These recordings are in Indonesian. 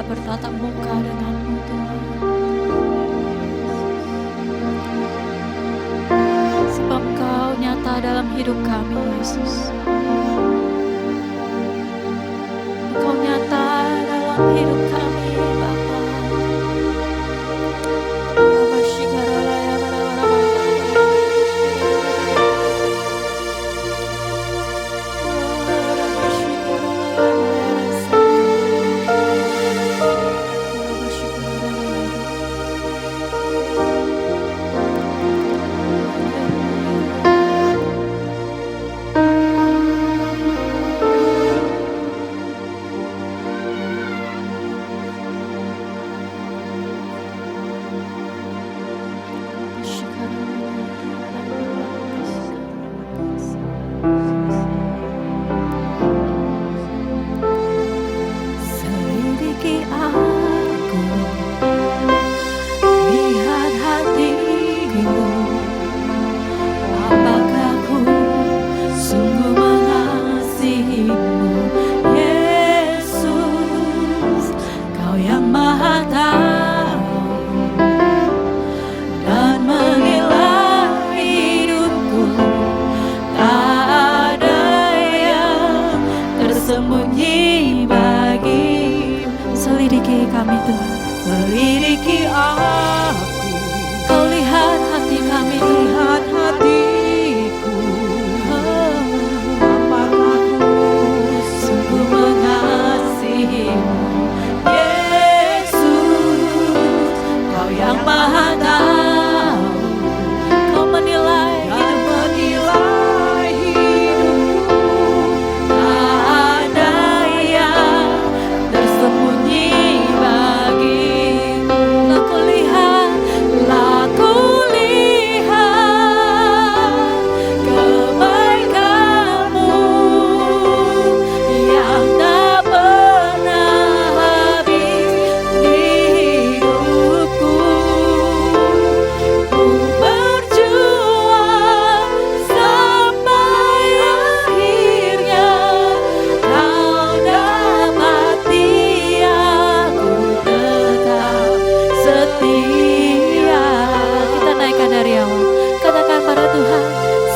bertatap muka dengan-Mu Tuhan. Sebab Engkau nyata dalam hidup kami, Yesus. Engkau nyata dalam hidup kami, Bapa. Selidiki kami Tuhan, selidiki aku. Kau lihat hati kami, lihat hatiku. Apakah ku sungguh mengasihimu, Yesus? Kau yang Maha Tahu, Kau menilai hidupku. Tak ada yang tersembunyi bagimu. Laku lihat kebaikan-Mu yang tak pernah habis di hidupku. Ku berjuang sampai akhirnya Kau dapati aku tetap setia. Kita naikkan dari awal, katakan pada Tuhan,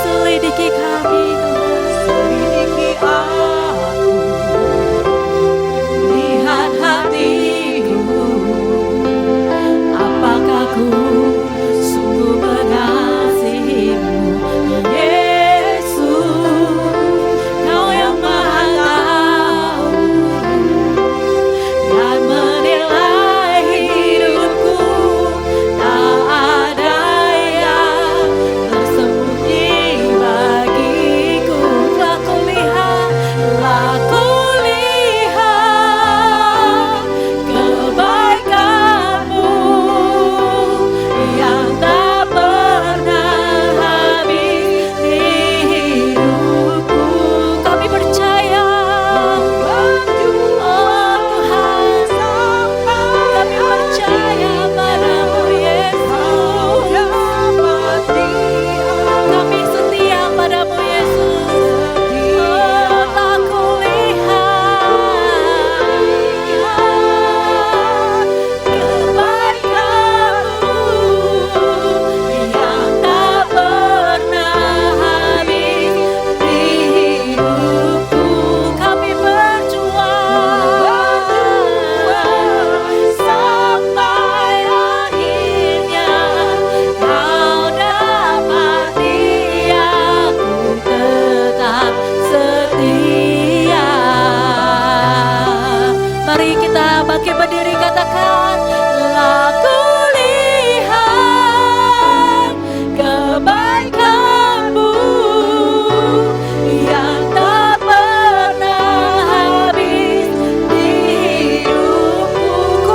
selidiki kami Tuhan, selidiki aku, lihat hatiku. Apakah ku sungguh mengasihimu, Yesus? Kau yang Maha Tahu dan menilai hidupku. Tak ada yang tersembunyi bagiku. Laku lihat kebaikan-Mu yang tak pernah habis di hidupku. Kami percaya, oh Tuhan, kami percaya padamu, Yesus. Kami setia padamu, Yesus. Oh, laku lihat kebaikan-Mu yang tak pernah habis di hidupku. Kami berjuang sampai akhirnya Kau dapati aku tetap setia. Mari kita bangkit berdiri, katakan, laku lihat kebaikan-Mu yang tak pernah habis di hidupku. Ku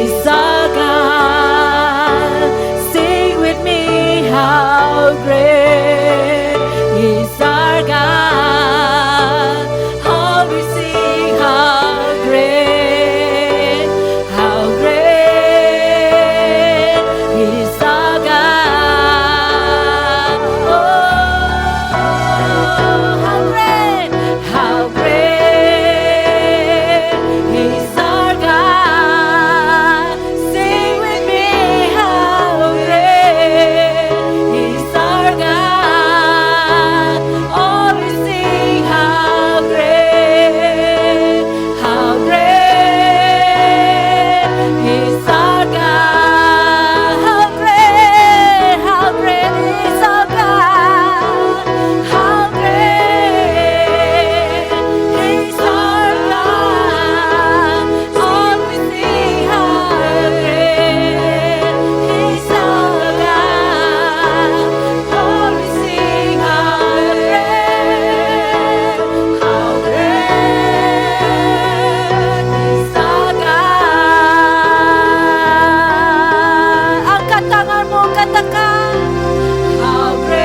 He's our God. Sing with me, how great is our God. Oh, we sing, how great is our God. Oh, how great is our God. Sing with me, how great is our God. Oh, we sing, how great is our God. How great is our God. How great is our God. Oh, we sing, how great is our God. Oh, we sing, how great is our God. Angkat tanganmu, katakan, how great,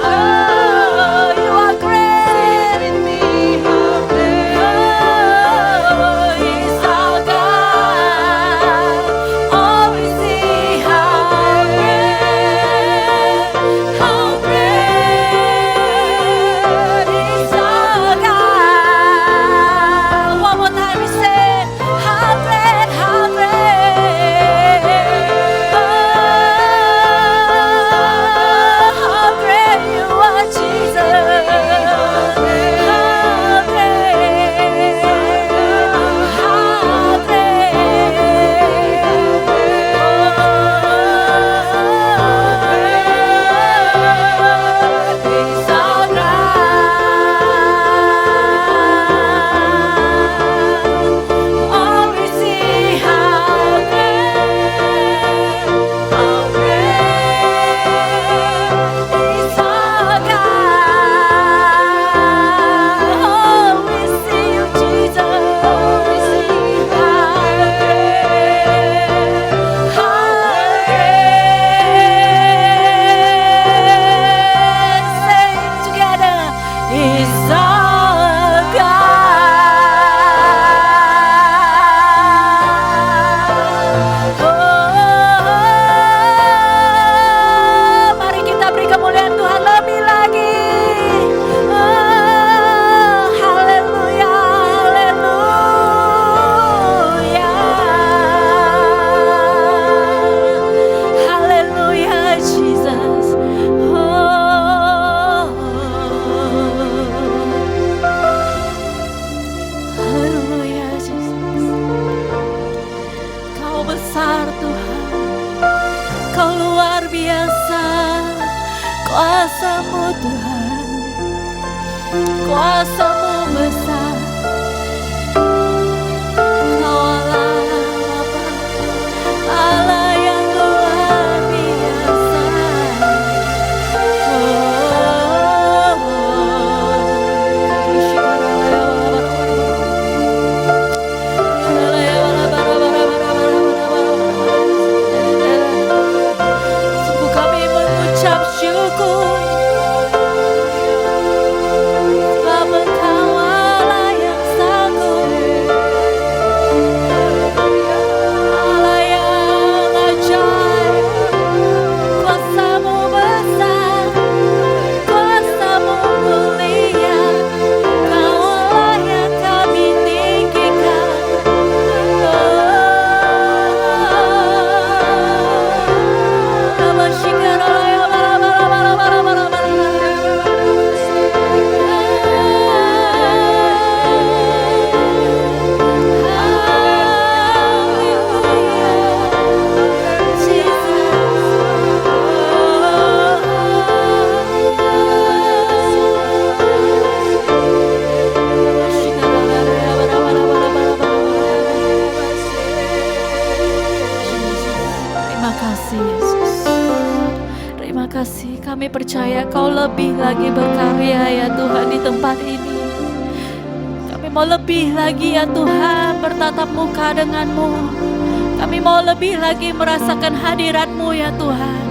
oh, you are great in me, how great is our God. Oh, we sing, how great is our God. One more time we say, how great, how great, oh, how great you are, Jesus. How great, how great is our God. Oh, we see how great is our God. Oh, we see you, Jesus. We see how great. Say it together. Is our God. Oh, mari kita beri kemuliaan Tuhan lebih lagi. Oh, haleluya, haleluya, haleluya, Jesus. Oh, haleluya, Jesus. Kau besar Tuhan, Kau luar biasa. Kuasa-Mu Tuhan, kuasa-Mu besar. Kau Allah Bapa, Allah yang luar biasa. Sungguh kami mengucap syukur, sebab Engkau Allah yang sanggup, Allah yang ajaib. Kuasa-Mu besar, kuasa-Mu mulia. Kau Allah yang kami tinggikan. Terima kasih Yesus. Terima kasih, kami percaya Kau lebih lagi berkarya ya Tuhan di tempat ini. Kami mau lebih lagi ya Tuhan bertatap muka denganmu. Kami mau lebih lagi merasakan hadirat-Mu ya Tuhan.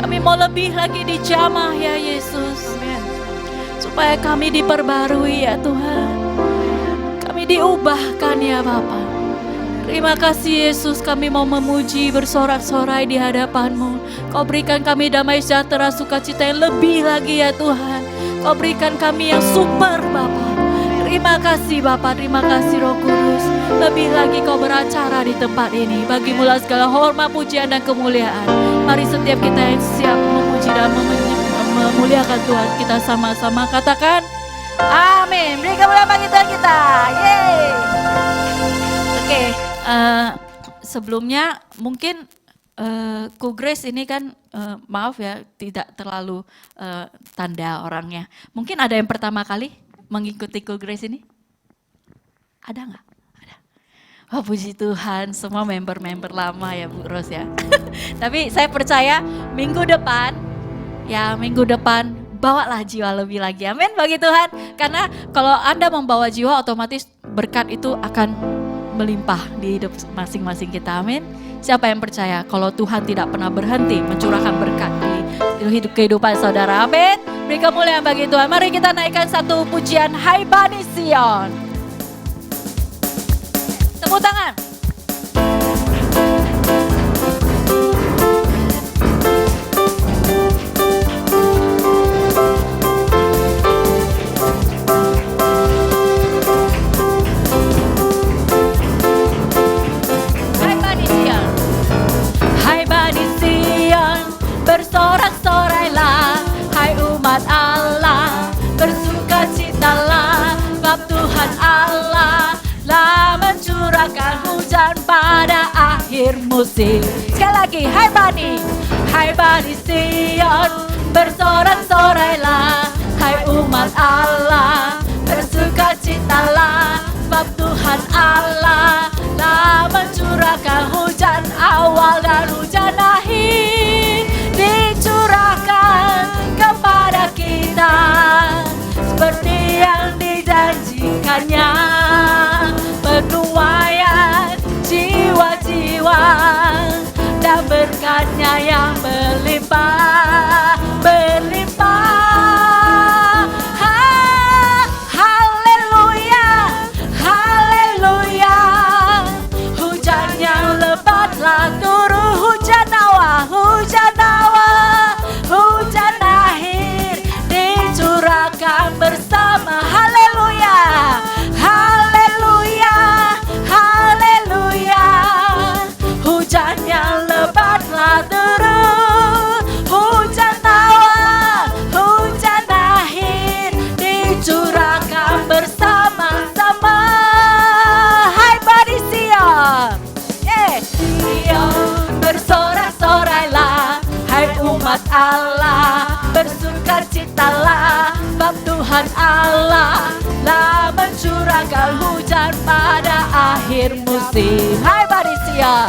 Kami mau lebih lagi dijamah ya Yesus. Supaya kami diperbarui ya Tuhan. Kami diubahkan ya Bapa. Terima kasih Yesus, kami mau memuji bersorak-sorai di hadapan-Mu. Kau berikan kami damai sejahtera, sukacita yang lebih lagi ya Tuhan. Kau berikan kami yang super Bapa. Terima kasih Bapa, terima kasih Roh Kudus. Lebih lagi Kau beracara di tempat ini. Bagimulah segala hormat, pujian dan kemuliaan. Mari setiap kita yang siap memuji dan memuliakan Tuhan, kita sama-sama katakan amin. Beri kemuliaan bagi Tuhan kita. Yeay. Oke, sebelumnya mungkin Ku Grace ini kan maaf ya tidak terlalu tanda orangnya. Mungkin ada yang pertama kali mengikuti Ku Grace ini? Ada nggak? Ada. Oh puji Tuhan, semua member-member lama ya Bu Ros ya. Tapi saya percaya minggu depan bawalah jiwa lebih lagi. Amin bagi Tuhan. Karena kalau Anda membawa jiwa otomatis berkat itu akan melimpah di hidup masing-masing kita. Amin. Siapa yang percaya kalau Tuhan tidak pernah berhenti mencurahkan berkat di hidup kehidupan saudara. Amin. Beri kemuliaan bagi Tuhan. Mari kita naikkan satu pujian Hai Bani Sion. Tepuk tangan. Bersorak-sorailah, hai umat Allah, bersukacitalah, sebab Tuhan Allah telah mencurahkan hujan pada akhir musim. Sekali lagi, hai Bani Sion, bersorak-sorailah, hai umat Allah, bersukacitalah, sebab Tuhan Allah telah mencurahkan hujan awal dan hujan akhir. Dicurahkan kepada kita seperti yang dijanjikannya, penuaian jiwa-jiwa dan berkatnya yang berlimpah, berlimpah. Haleluya, haleluya, hujan yang lebatlah turun, hujan awal, hujan akhir dicurahkan bersama. Haleluya, haleluya, haleluya, hujan yang lebatlah turun, hujan awal, hujan akhir dicurahkan bersama-sama. Hai Bani Sion, Sion, bersorak-sorailah, hai umat Allah, bersukacitalah, sebab Tuhan Allah telah mencurahkan hujan pada akhir musim. Hai Bani Sion,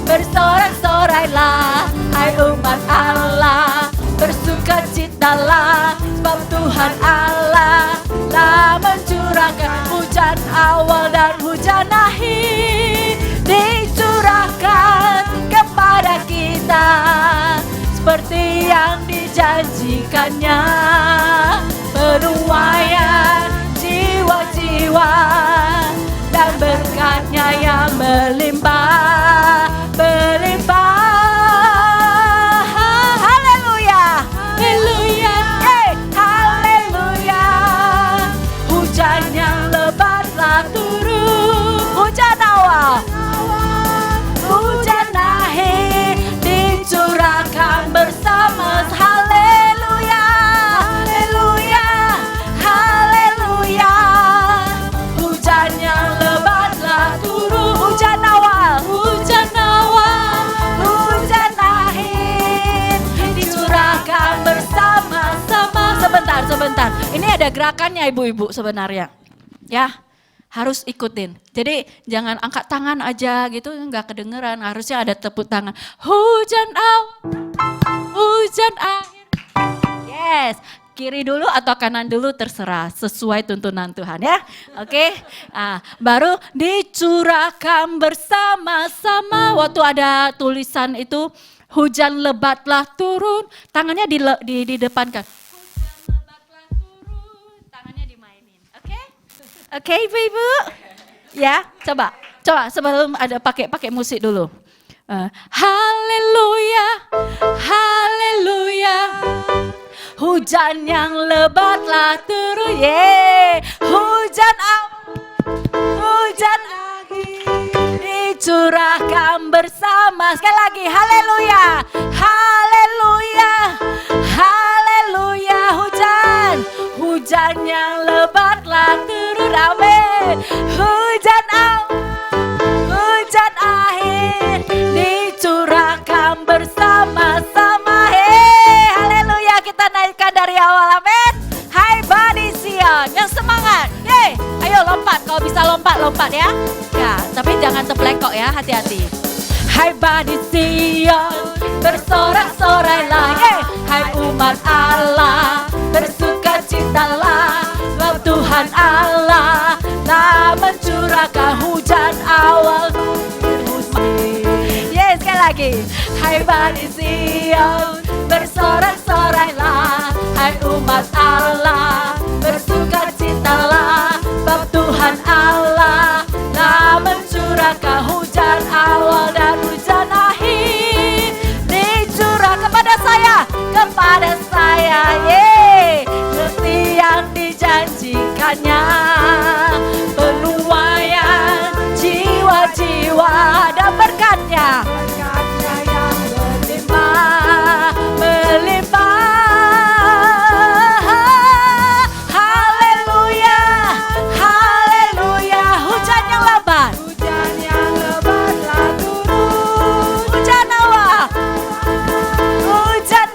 bersorak-sorailah, hai umat Allah, bersukacitalah, sebab Tuhan Allah telah mencurahkan hujan awal dan hujan akhir, dicurahkan kepada kita seperti yang dijanjikannya, penuaian jiwa-jiwa dan berkatnya yang berlimpah, berlimpah. Haleluya, haleluya, haleluya, hujan yang lebatlah turun, hujan awal, hujan akhir dicurahkan bersama. Haleluya, haleluya, haleluya, hujan yang lebatlah turun, hujan awal, hujan akhir dicurahkan bersama-sama. Sebentar, ini ada gerakannya ibu-ibu sebenarnya, ya. Harus ikutin. Jadi jangan angkat tangan aja gitu, nggak kedengeran. Harusnya ada tepuk tangan. Hujan awal, hujan akhir. Yes, Kiri dulu atau kanan dulu terserah, sesuai tuntunan Tuhan ya. Oke, baru dicurahkan bersama-sama. Waktu ada tulisan itu, hujan lebatlah turun, tangannya di depan kan. Hujan lebatlah turun, tangannya dimainin. Oke, Ibu-ibu. Ya, coba sebelum ada pakai musik dulu. Haleluya, haleluya. Hujan yang lebatlah turun, hujan dicurahkan bersama. Sekali lagi, haleluya, haleluya, haleluya. Hujan yang lebatlah turun, amin. Hujan akhir dicurahkan bersama-sama. Haleluya, kita naikkan dari awal, amin. Hai Bani Sion, yang semangat. Ayo lompat, kalau bisa lompat ya. Ya, tapi jangan terpelekok ya, hati-hati. Hai Bani Sion, bersorak-sorailah. Hai umat Allah, bersukacitalah. Sebab Tuhan Allah telah mencurahkan hujan awal musim. Sekali lagi. Hai Bani Sion, bersorak-sorailah. Hai umat Allah, bersukacitalah. Sebab Tuhan Allah telah mencurahkan hujan awal dan hujan akhir. Dicurah kepada saya, seperti yang dijanjikannya. Penuaian jiwa-jiwa dan berkatnya yang melimpah. Haleluya, haleluya. Hujan yang lebatlah turun. Hujan awal, hujan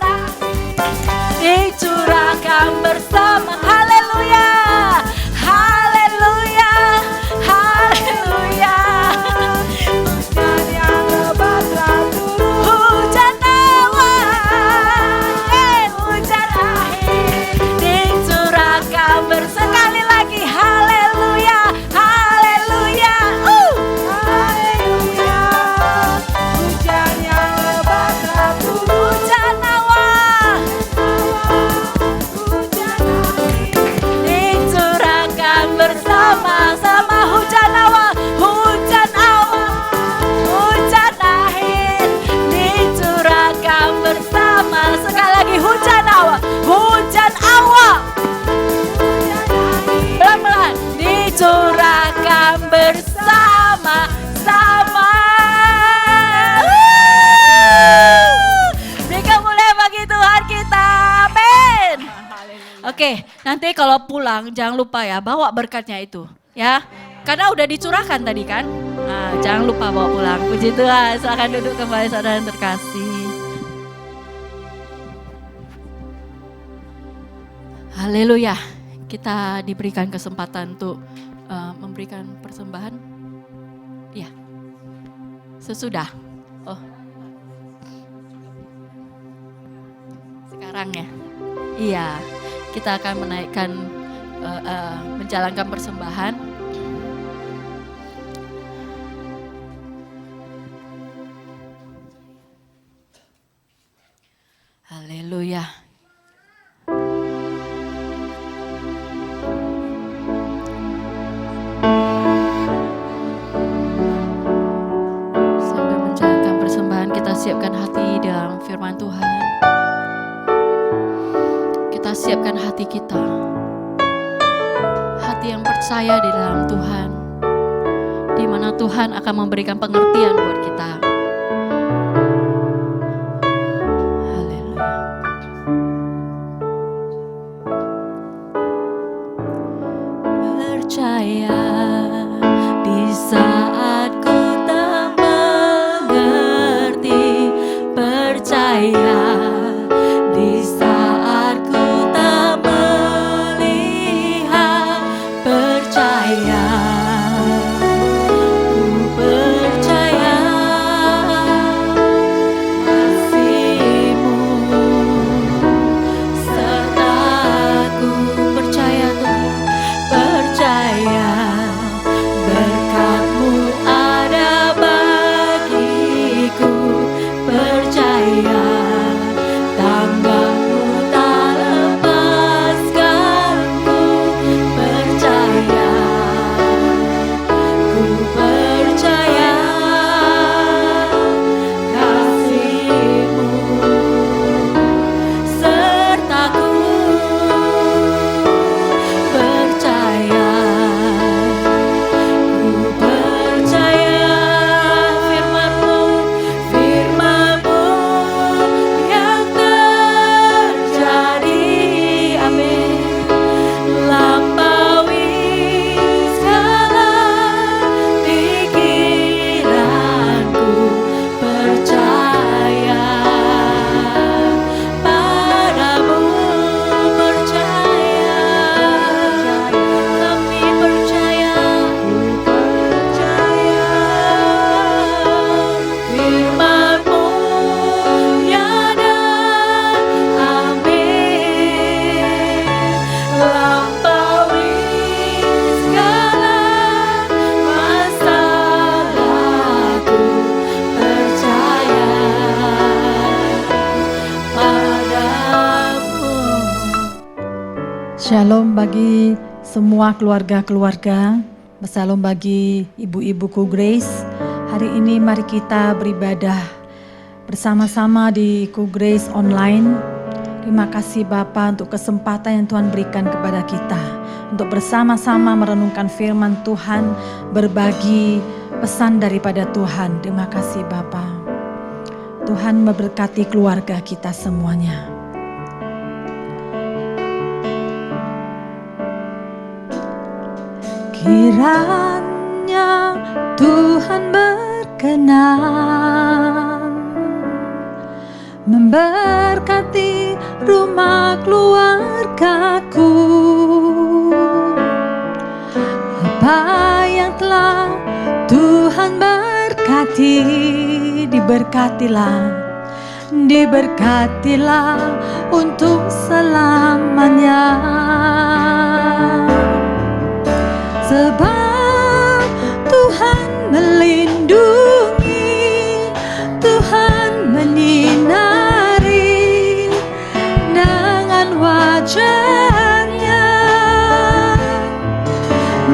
dicurahkan bersama. Haleluya, haleluya, haleluya. Hujan yang lebatlah turun. Hujan awal, hujan akhir dicurahkan sekali lagi. Haleluya, haleluya, haleluya. Hujan yang lebatlah turun. Hujan awal, hujan akhir dicurahkan bersama-sama. Hujan awal, hujan akhir dicurahkan bersama. Sekali lagi, hujan awal, pelan-pelan dicurahkan bersama-sama. Berikan mulai bagi Tuhan kita, amin. Oke, nanti kalau pulang jangan lupa ya bawa berkatnya itu ya. Karena udah dicurahkan tadi kan. Nah, jangan lupa bawa pulang. Puji Tuhan, silakan duduk kembali saudara yang terkasih. Haleluya. Kita diberikan kesempatan untuk memberikan persembahan. Ya. Sesudah. Oh. Sekarang ya. Iya. Kita akan menaikkan menjalankan persembahan. Haleluya. Sambil menjalankan persembahan, kita siapkan hati dalam firman Tuhan. Kita siapkan hati kita. Hati yang percaya di dalam Tuhan. Di mana Tuhan akan memberikan pengertian buat kita. Percaya di saat ku tak mengerti, percaya di saat ku tak melihat, percaya, ku percaya percaya kasih-Mu sertaku, percaya, ku percaya firman-Mu, firman-Mu yang terjadi, amin. Lampaui segala pikiranku, percaya padamu, percaya, kami percaya, ku percaya firman-Mu nyata, amin. Lampaui segala masalahku, percaya padamu. Shalom bagi semua keluarga-keluarga. Shalom bagi ibu-ibuku Grace. Hari ini mari kita beribadah bersama-sama di Ku Grace Online. Terima kasih Bapa untuk kesempatan yang Tuhan berikan kepada kita untuk bersama-sama merenungkan firman Tuhan, berbagi pesan daripada Tuhan. Terima kasih Bapa. Tuhan memberkati keluarga kita semuanya. Kiranya Tuhan berkenan memberkati rumah keluargaku. Apa yang telah Tuhan berkati, diberkatilah untuk selamanya. Sebab Tuhan melindungi, Tuhan menyinari dengan wajah-Nya,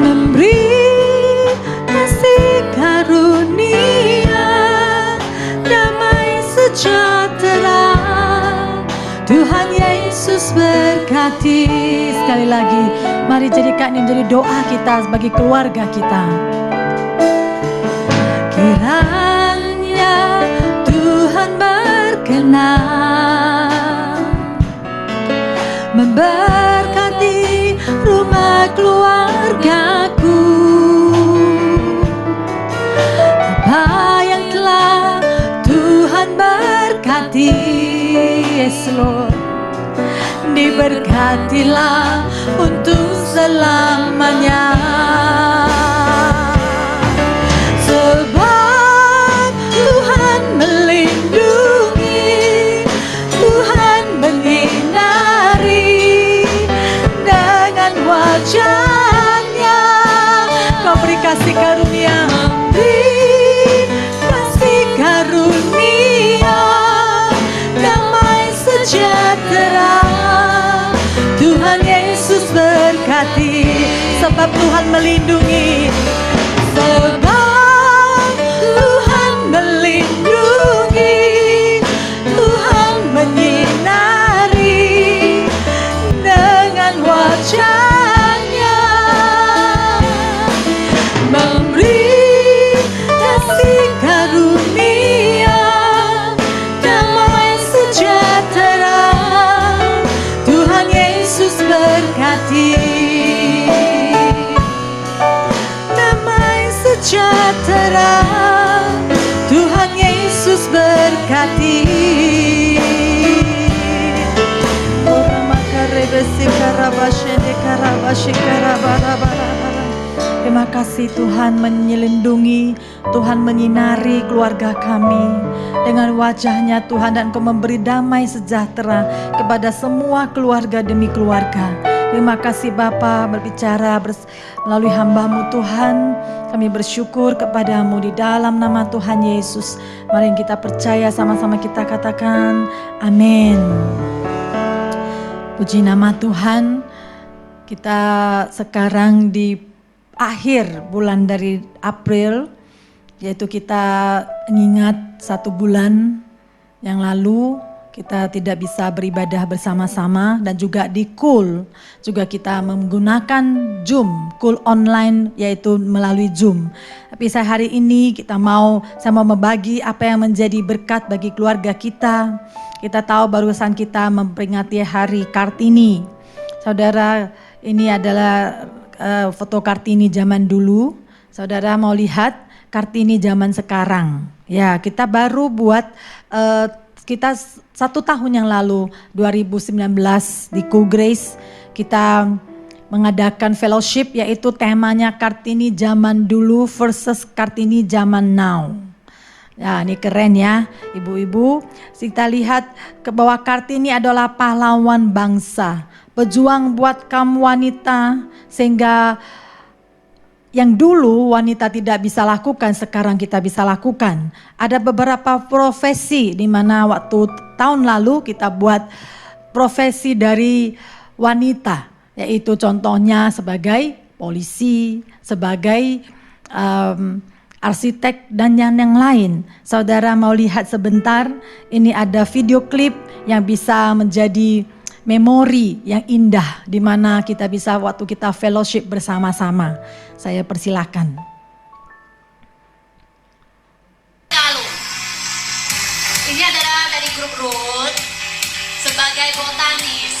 memberi kasih karunia, damai sejahtera. Tuhan Yesus berkati. Sekali lagi, mari jadikan ini menjadi doa kita sebagai keluarga kita. Kiranya Tuhan berkenan memberkati rumah keluargaku. Apa yang telah Tuhan berkati, yes Lord, diberkatilah untuk selamanya. Sebab Tuhan melindungi, Tuhan menyinari dengan wajah-Nya. Kau beri kasih karunia, beri kasih karunia, damai sejahtera. Tuhan Yesus berkati. Sebab Tuhan melindungi, sebab Tuhan melindungi, Tuhan menyinari dengan wajah-Nya, memberi kasih karunia, damai sejahtera. Tuhan Yesus berkati, damai sejahtera. Tuhan Yesus berkati. Terima kasih Tuhan menyelindungi, Tuhan menyinari keluarga kami dengan wajah-Nya Tuhan, dan Engkau memberi damai sejahtera kepada semua keluarga demi keluarga. Terima kasih Bapa berbicara melalui hamba-Mu Tuhan. Kami bersyukur kepadamu di dalam nama Tuhan Yesus. Mari kita percaya sama-sama, kita katakan amin. Puji nama Tuhan. Kita sekarang di akhir bulan dari April, yaitu kita mengingat 1 bulan yang lalu kita tidak bisa beribadah bersama-sama, dan juga di KUL juga kita menggunakan Zoom, KUL online, yaitu melalui Zoom. Tapi hari ini saya mau membagi apa yang menjadi berkat bagi keluarga kita. Kita tahu barusan kita memperingati Hari Kartini. Saudara, ini adalah foto Kartini zaman dulu. Saudara mau lihat Kartini zaman sekarang. Ya, kita baru buat kita 1 tahun yang lalu 2019 di Cool Grace kita mengadakan fellowship, yaitu temanya Kartini zaman dulu versus Kartini zaman now. Ya, ini keren ya ibu-ibu. Kita lihat ke bawah, Kartini adalah pahlawan bangsa, pejuang buat kaum wanita, sehingga yang dulu wanita tidak bisa lakukan, sekarang kita bisa lakukan. Ada beberapa profesi di mana waktu tahun lalu kita buat profesi dari wanita, yaitu contohnya sebagai polisi, sebagai arsitek, dan yang lain. Saudara mau lihat sebentar, ini ada video klip yang bisa menjadi memori yang indah di mana kita bisa waktu kita fellowship bersama-sama. Saya persilakan. Lalu, ini adalah dari grup Ruth sebagai botanis.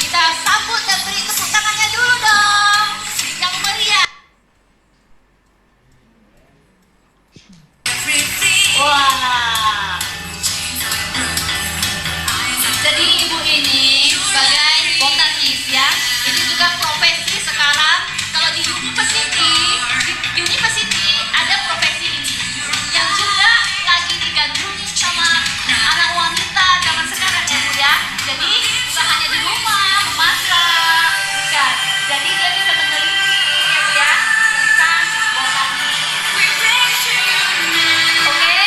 Kita sambut dan beri tepuk tangannya dulu dong, yang meriah. Wah. Jadi ibu ini sebagai botanis ya, ini juga profesi sekarang. Kalau di university ada profesi ini yang juga lagi digandrungi sama anak wanita zaman sekarang ya Bu ya. Jadi bukan hanya di rumah memasak, bukan. Jadi dia bisa meneliti ya Bu ya tentang botanis. Oke?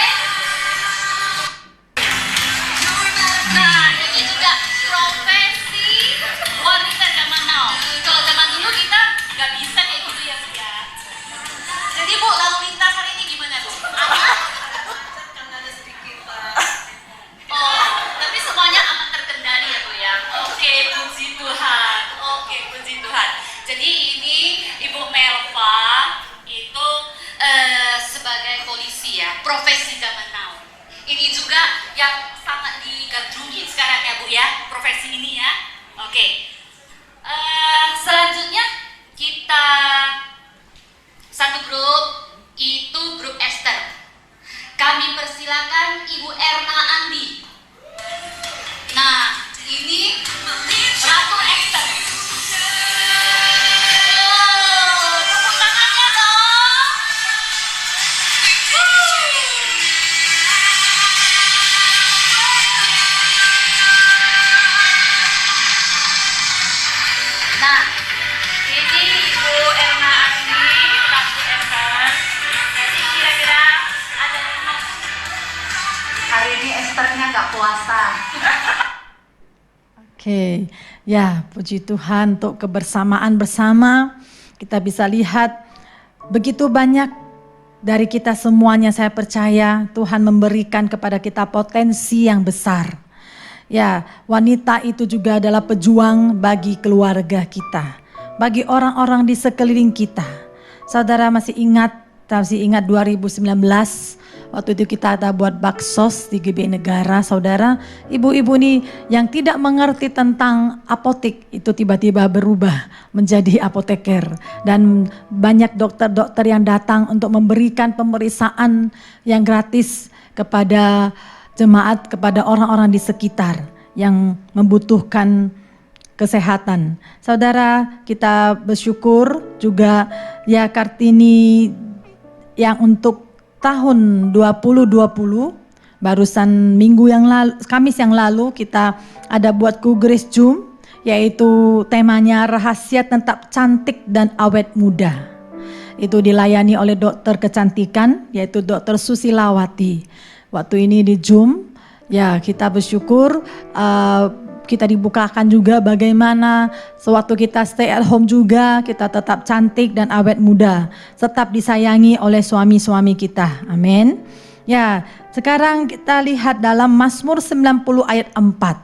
Nah, ini juga profesi wanita zaman now. Kalau zaman dulu kita nggak bisa kayak gitu ya Bu ya. Jadi Bu, lalu lintas hari ini gimana Bu? Ada sedikit Oh, tapi semuanya aman terkendali ya Bu ya. Oke, puji Tuhan. Oke, puji Tuhan. Jadi ini Ibu Melva itu sebagai polisi ya, profesi zaman now. Ini juga yang sangat digandrungi sekarang ya Bu ya, profesi ini ya. Oke. Selanjutnya kita satu grup, itu grup Esther. Kami persilakan Ibu Erna Andi. Nah, ini Ratu Esther. Tepuk tangannya dong. Nah, ini Ibu Erna Andi, Ratu Esther. Jadi kira-kira ada hari ini Esthernya nggak puasa. Oke, ya puji Tuhan untuk kebersamaan bersama. Kita bisa lihat begitu banyak dari kita semuanya, saya percaya Tuhan memberikan kepada kita potensi yang besar. Ya, wanita itu juga adalah pejuang bagi keluarga kita, bagi orang-orang di sekeliling kita. Saudara masih ingat 2019, waktu itu kita ada buat baksos di GBI Negara. Saudara, ibu-ibu ini yang tidak mengerti tentang apotek itu tiba-tiba berubah menjadi apoteker. Dan banyak dokter-dokter yang datang untuk memberikan pemeriksaan yang gratis kepada jemaat, kepada orang-orang di sekitar yang membutuhkan kesehatan. Saudara, kita bersyukur juga ya Kartini yang untuk tahun 2020, barusan minggu yang lalu, Kamis yang lalu kita ada buat Cool Grace Zoom, yaitu temanya rahasia tetap cantik dan awet muda. Itu dilayani oleh dokter kecantikan, yaitu Dokter Susilawati. Waktu ini di Zoom, ya kita bersyukur kita dibukakan juga bagaimana sewaktu kita stay at home juga kita tetap cantik dan awet muda, tetap disayangi oleh suami-suami kita. Amin. Ya, sekarang kita lihat dalam Mazmur 90 ayat 4.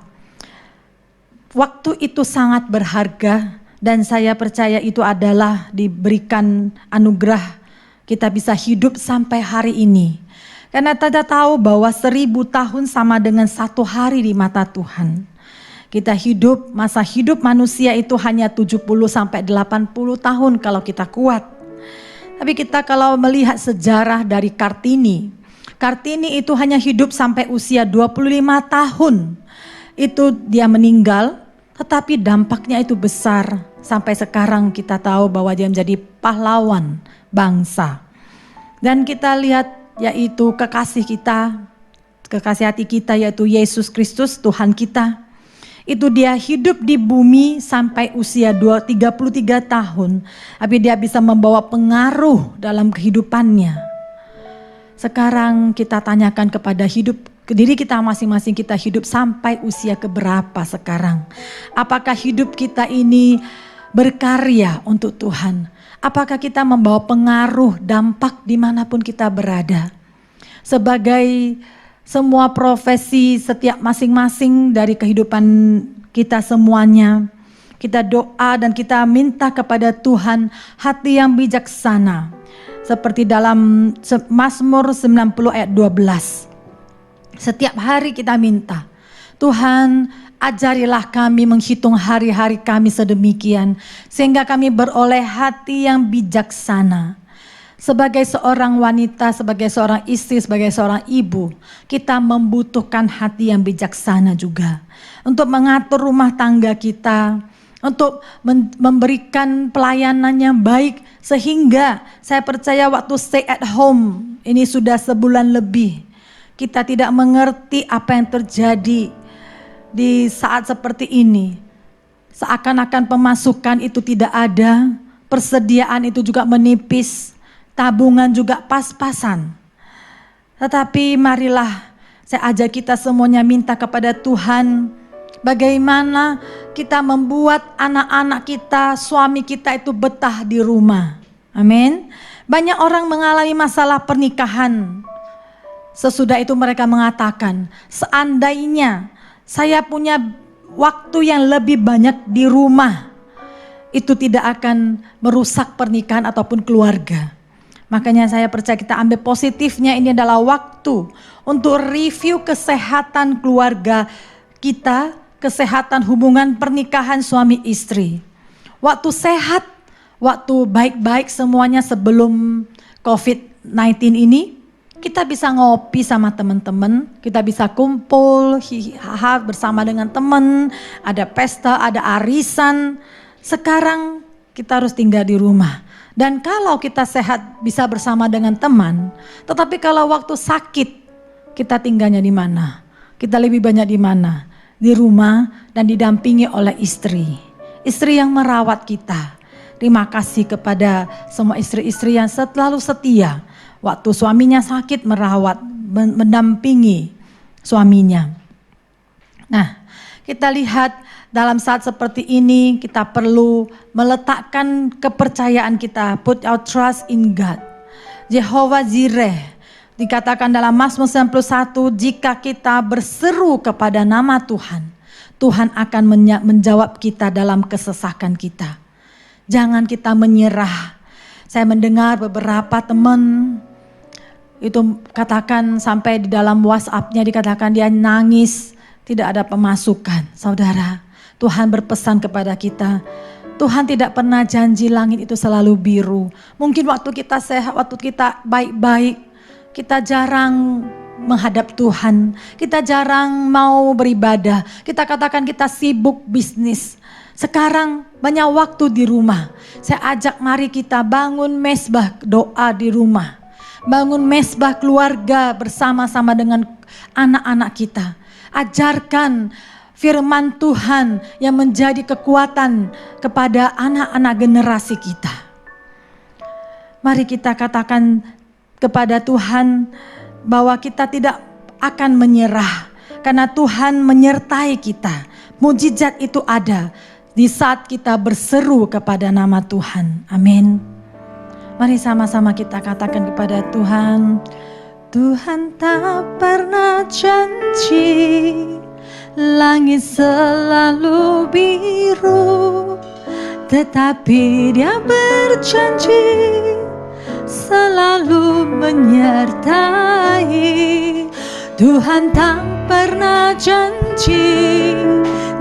Waktu itu sangat berharga dan saya percaya itu adalah diberikan anugerah kita bisa hidup sampai hari ini. Karena kita tahu bahwa 1000 tahun sama dengan 1 hari di mata Tuhan. Kita hidup, masa hidup manusia itu hanya 70 sampai 80 tahun kalau kita kuat. Tapi kita kalau melihat sejarah dari Kartini itu hanya hidup sampai usia 25 tahun. Itu dia meninggal, tetapi dampaknya itu besar. Sampai sekarang kita tahu bahwa dia menjadi pahlawan bangsa. Dan kita lihat yaitu kekasih hati kita yaitu Yesus Kristus Tuhan kita. Itu dia hidup di bumi sampai usia 33 tahun. Tapi dia bisa membawa pengaruh dalam kehidupannya. Sekarang kita tanyakan kepada diri kita masing-masing, kita hidup sampai usia keberapa sekarang? Apakah hidup kita ini berkarya untuk Tuhan? Apakah kita membawa pengaruh, dampak dimanapun kita berada? Sebagai semua profesi setiap masing-masing dari kehidupan kita semuanya, kita doa dan kita minta kepada Tuhan hati yang bijaksana. Seperti dalam Mazmur 90 ayat 12. Setiap hari kita minta, Tuhan ajarilah kami menghitung hari-hari kami sedemikian, sehingga kami beroleh hati yang bijaksana. Sebagai seorang wanita, sebagai seorang istri, sebagai seorang ibu, kita membutuhkan hati yang bijaksana juga. Untuk mengatur rumah tangga kita, untuk memberikan pelayanan yang baik. Sehingga saya percaya waktu stay at home, ini sudah sebulan lebih. Kita tidak mengerti apa yang terjadi di saat seperti ini. Seakan-akan pemasukan itu tidak ada, persediaan itu juga menipis. Tabungan juga pas-pasan. Tetapi marilah saya ajak kita semuanya minta kepada Tuhan. Bagaimana kita membuat anak-anak kita, suami kita itu betah di rumah. Amin. Banyak orang mengalami masalah pernikahan. Sesudah itu mereka mengatakan, seandainya saya punya waktu yang lebih banyak di rumah, itu tidak akan merusak pernikahan ataupun keluarga. Makanya saya percaya kita ambil positifnya, ini adalah waktu untuk review kesehatan keluarga kita, kesehatan hubungan pernikahan suami istri. Waktu sehat, waktu baik-baik semuanya sebelum COVID-19 ini, kita bisa ngopi sama teman-teman, kita bisa kumpul, bersama dengan teman, ada pesta, ada arisan. Sekarang kita harus tinggal di rumah. Dan kalau kita sehat bisa bersama dengan teman, tetapi kalau waktu sakit kita tinggalnya di mana? Kita lebih banyak di mana? Di rumah dan didampingi oleh istri. Istri yang merawat kita. Terima kasih kepada semua istri-istri yang selalu setia. Waktu suaminya sakit merawat, mendampingi suaminya. Nah, kita lihat dalam saat seperti ini kita perlu meletakkan kepercayaan kita, put our trust in God. Jehovah Jireh, dikatakan dalam Mazmur 91, jika kita berseru kepada nama Tuhan, Tuhan akan menjawab kita dalam kesesakan kita. Jangan kita menyerah. Saya mendengar beberapa teman itu katakan sampai di dalam WhatsApp-nya dikatakan dia nangis, tidak ada pemasukan. Saudara, Tuhan berpesan kepada kita, Tuhan tidak pernah janji langit itu selalu biru. Mungkin waktu kita sehat, waktu kita baik-baik, kita jarang menghadap Tuhan. Kita jarang mau beribadah. Kita katakan kita sibuk bisnis. Sekarang banyak waktu di rumah. Saya ajak mari kita bangun mesbah doa di rumah. Bangun mesbah keluarga bersama-sama dengan anak-anak kita. Ajarkan firman Tuhan yang menjadi kekuatan kepada anak-anak generasi kita. Mari kita katakan kepada Tuhan bahwa kita tidak akan menyerah. karena Tuhan menyertai kita. Mujizat itu ada di saat kita berseru kepada nama Tuhan. Amin. Mari sama-sama kita katakan kepada Tuhan, Tuhan tak pernah janji langit selalu biru, tetapi Dia berjanji selalu menyertai. Tuhan tak pernah janji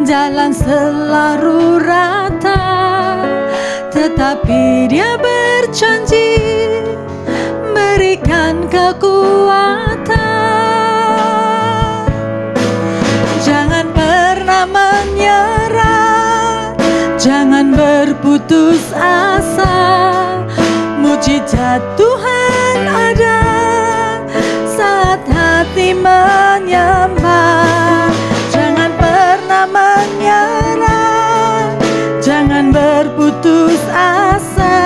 jalan selalu rata, tetapi Dia berjanji berikan kekuatan. Jangan pernah menyerah, jangan berputus asa. Mujizat Tuhan ada saat hati menyembah. Jangan pernah menyerah, jangan berputus asa.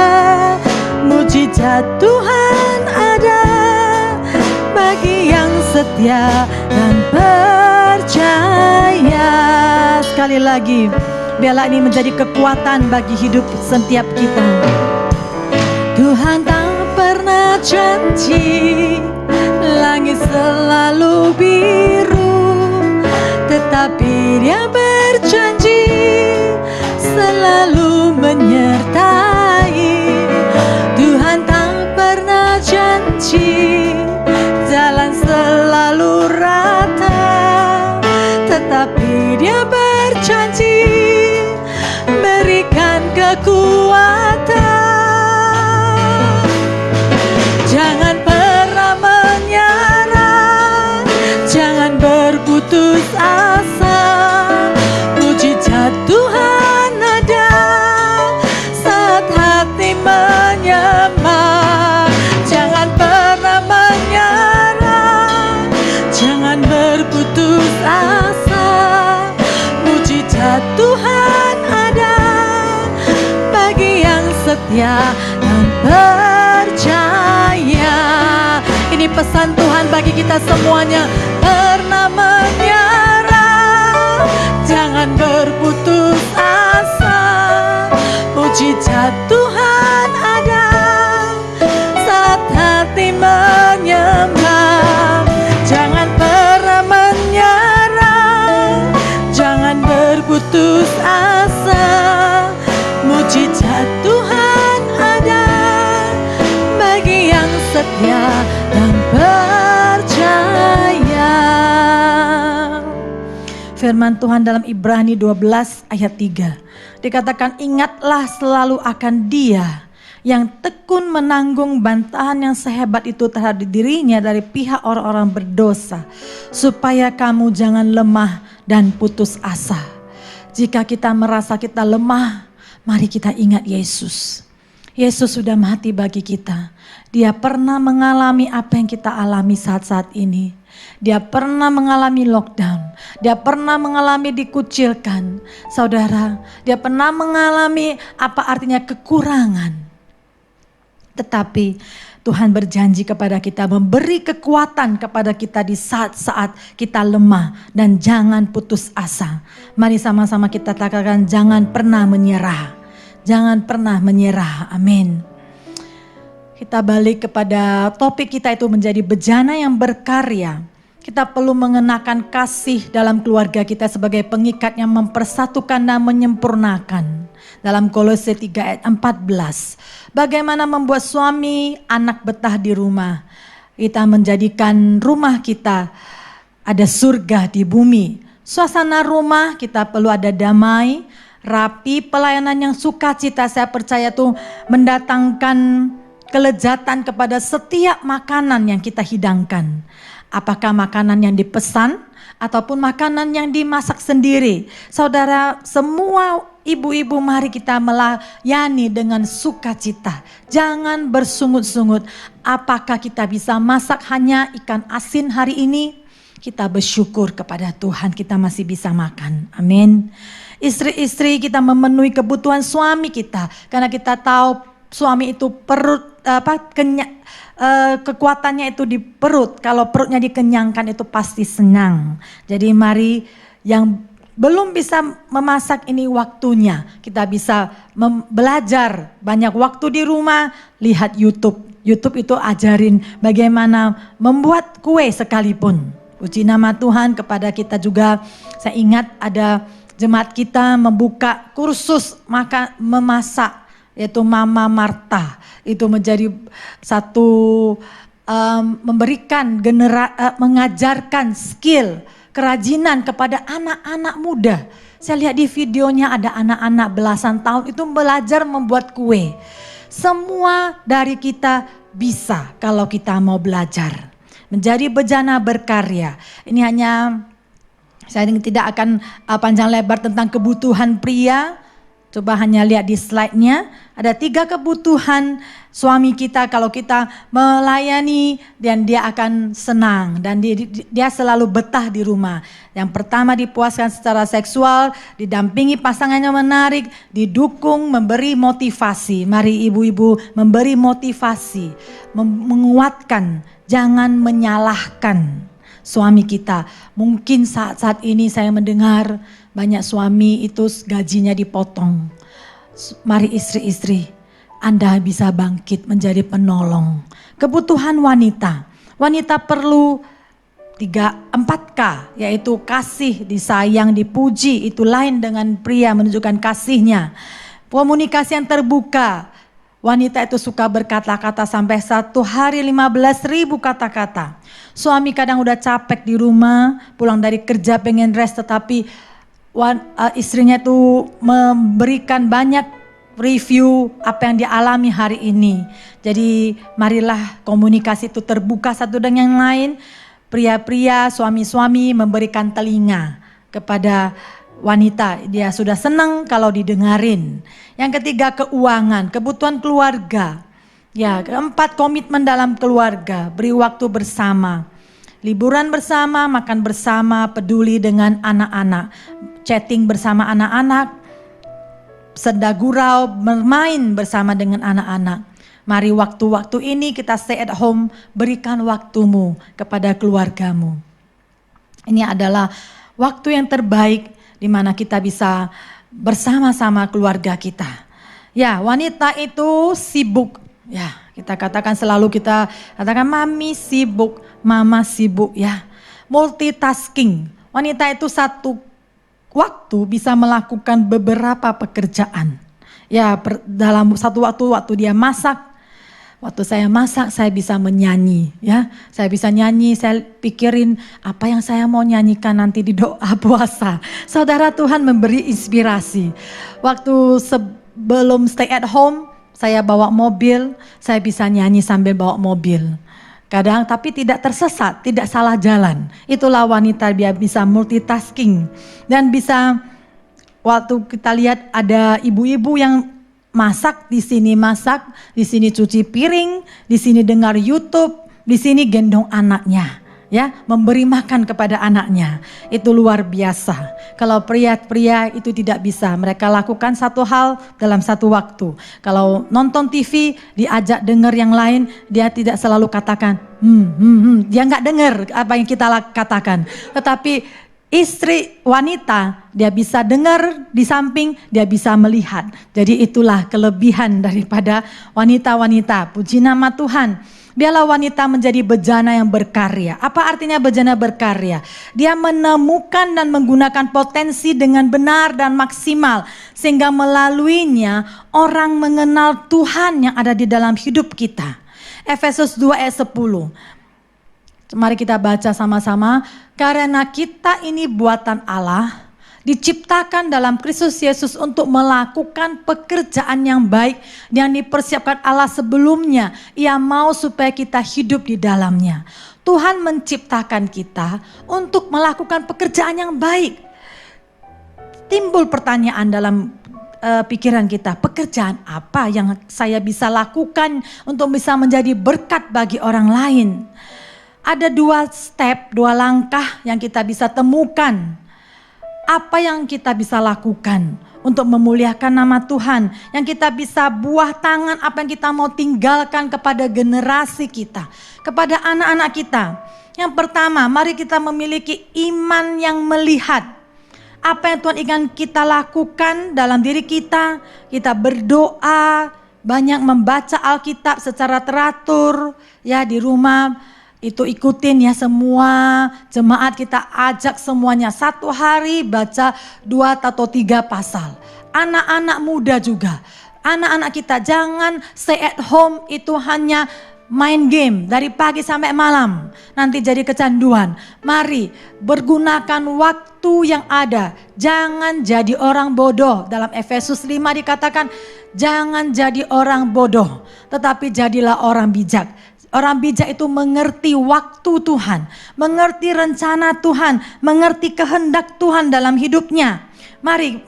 Mujizat Tuhan ada bagi yang setia dan percaya. Sekali lagi, biarlah ini menjadi kekuatan bagi hidup setiap kita. Tuhan tak pernah janji langit selalu biru, tetapi Dia berjanji selalu menyertai. Tuhan tak pernah janji jalan selalu rata, tetapi Dia berjanji berikan kekuatan. Jangan pernah menyerah, jangan berputus asa. Mujizat Tuhan ada saat hati menyembah. Jangan pernah menyerah, jangan berputus asa. Mujizat Tuhan ada bagi yang setia dan percaya. Ini pesan Tuhan bagi kita semuanya. Pernah menyerah, jangan berputus asa. Mujizat Tuhan ada saat hati menyembah. Jangan pernah menyerah, jangan berputus asa. Mujizat Tuhan ada bagi yang setia dan percaya. Firman Tuhan dalam Ibrani 12 ayat 3 dikatakan, ingatlah selalu akan Dia yang tekun menanggung bantahan yang sehebat itu terhadap dirinya dari pihak orang-orang berdosa, supaya kamu jangan lemah dan putus asa. Jika kita merasa kita lemah, mari kita ingat Yesus. Yesus sudah mati bagi kita. Dia pernah mengalami apa yang kita alami saat-saat ini. Dia pernah mengalami lockdown. Dia pernah mengalami dikucilkan. Saudara, dia pernah mengalami apa artinya kekurangan. Tetapi Tuhan berjanji kepada kita, memberi kekuatan kepada kita di saat-saat kita lemah. Dan jangan putus asa. Mari sama-sama kita katakan, jangan pernah menyerah. Jangan pernah menyerah. Amin. Kita balik kepada topik kita, itu menjadi bejana yang berkarya. Kita perlu mengenakan kasih dalam keluarga kita sebagai pengikat yang mempersatukan dan menyempurnakan. Dalam Kolose 3 ayat 14. Bagaimana membuat suami anak betah di rumah. Kita menjadikan rumah kita ada surga di bumi. Suasana rumah kita perlu ada damai, rapi, pelayanan yang sukacita. Saya percaya itu mendatangkan kelezatan kepada setiap makanan yang kita hidangkan. Apakah makanan yang dipesan ataupun makanan yang dimasak sendiri. Saudara, semua ibu-ibu mari kita melayani dengan sukacita. Jangan bersungut-sungut. Apakah kita bisa masak hanya ikan asin hari ini? Kita bersyukur kepada Tuhan kita masih bisa makan. Amin. Istri-istri kita memenuhi kebutuhan suami kita. Karena kita tahu suami itu perut kekuatannya itu di perut. Kalau perutnya dikenyangkan itu pasti senang. Jadi mari yang belum bisa memasak ini waktunya. Kita bisa belajar banyak waktu di rumah, lihat YouTube. YouTube itu ajarin bagaimana membuat kue sekalipun. Puji nama Tuhan, kepada kita juga. Saya ingat ada jemaat kita membuka kursus memasak, yaitu Mama Marta. Itu menjadi satu memberikan mengajarkan skill kerajinan kepada anak-anak muda. Saya lihat di videonya ada anak-anak belasan tahun itu belajar membuat kue. Semua dari kita bisa kalau kita mau belajar. Menjadi bejana berkarya. Ini hanya, saya tidak akan panjang lebar tentang kebutuhan pria. Coba hanya lihat di slide-nya, ada 3 kebutuhan suami kita kalau kita melayani, dan dia akan senang dan dia selalu betah di rumah. Yang pertama, dipuaskan secara seksual, didampingi pasangannya menarik, didukung, memberi motivasi. Mari ibu-ibu memberi motivasi, menguatkan, jangan menyalahkan suami kita. Mungkin saat-saat ini saya mendengar banyak suami itu gajinya dipotong. Mari istri-istri, Anda bisa bangkit menjadi penolong. Kebutuhan wanita. Wanita perlu 4K, yaitu kasih, disayang, dipuji. Itu lain dengan pria menunjukkan kasihnya. Komunikasi yang terbuka. Wanita itu suka berkata-kata sampai 1 hari 15.000 kata-kata. Suami kadang udah capek di rumah, pulang dari kerja pengen rest, tetapi istrinya itu memberikan banyak review apa yang dia alami hari ini. Jadi marilah komunikasi itu terbuka satu dengan yang lain. Pria-pria, suami-suami memberikan telinga kepada wanita. Dia sudah senang kalau didengarin. Yang ketiga, keuangan, kebutuhan keluarga. Ya, keempat, komitmen dalam keluarga, beri waktu bersama. Liburan bersama, makan bersama, peduli dengan anak-anak, chatting bersama anak-anak, senda gurau, bermain bersama dengan anak-anak. Mari waktu-waktu ini kita stay at home, berikan waktumu kepada keluargamu. Ini adalah waktu yang terbaik di mana kita bisa bersama-sama keluarga kita. Ya, wanita itu sibuk. Ya, kita katakan selalu, kita katakan mami sibuk, mama sibuk ya. Multitasking. Wanita itu satu waktu bisa melakukan beberapa pekerjaan. Ya, dalam satu waktu dia masak. Waktu saya masak, saya bisa menyanyi ya. Saya bisa nyanyi, saya pikirin apa yang saya mau nyanyikan nanti di doa puasa. Saudara, Tuhan memberi inspirasi. Waktu sebelum stay at home, saya bawa mobil, saya bisa nyanyi sambil bawa mobil. Kadang tapi tidak tersesat, tidak salah jalan. Itulah wanita, dia bisa multitasking. Dan bisa, waktu kita lihat ada ibu-ibu yang masak, di sini cuci piring, di sini dengar YouTube, di sini gendong anaknya. Ya, memberi makan kepada anaknya. Itu luar biasa. Kalau pria-pria itu tidak bisa, mereka lakukan satu hal dalam satu waktu. Kalau nonton TV diajak dengar yang lain, dia tidak selalu katakan dia nggak dengar apa yang kita katakan. Tetapi istri wanita, dia bisa dengar di samping, dia bisa melihat. Jadi itulah kelebihan daripada wanita-wanita. Puji nama Tuhan. Biarlah wanita menjadi bejana yang berkarya. Apa artinya bejana berkarya? Dia menemukan dan menggunakan potensi dengan benar dan maksimal. Sehingga melaluinya orang mengenal Tuhan yang ada di dalam hidup kita. Efesus 2 ayat 10. Mari kita baca sama-sama. Karena kita ini buatan Allah, diciptakan dalam Kristus Yesus untuk melakukan pekerjaan yang baik yang dipersiapkan Allah sebelumnya. Ia mau supaya kita hidup di dalamnya. Tuhan menciptakan kita untuk melakukan pekerjaan yang baik. Timbul pertanyaan dalam pikiran kita, pekerjaan apa yang saya bisa lakukan untuk bisa menjadi berkat bagi orang lain? Ada 2 step, 2 langkah yang kita bisa temukan. Apa yang kita bisa lakukan untuk memuliakan nama Tuhan. Yang kita bisa buah tangan apa yang kita mau tinggalkan kepada generasi kita, kepada anak-anak kita. Yang pertama, mari kita memiliki iman yang melihat. Apa yang Tuhan ingin kita lakukan dalam diri kita. Kita berdoa, banyak membaca Alkitab secara teratur ya di rumah. Itu ikutin ya semua jemaat, kita ajak semuanya satu hari baca 2 atau 3 pasal. Anak-anak muda juga, anak-anak kita jangan stay at home itu hanya main game dari pagi sampai malam, nanti jadi kecanduan. Mari bergunakan waktu yang ada, jangan jadi orang bodoh. Dalam Efesus 5 dikatakan jangan jadi orang bodoh, tetapi jadilah orang bijak. Orang bijak itu mengerti waktu Tuhan, mengerti rencana Tuhan, mengerti kehendak Tuhan dalam hidupnya. Mari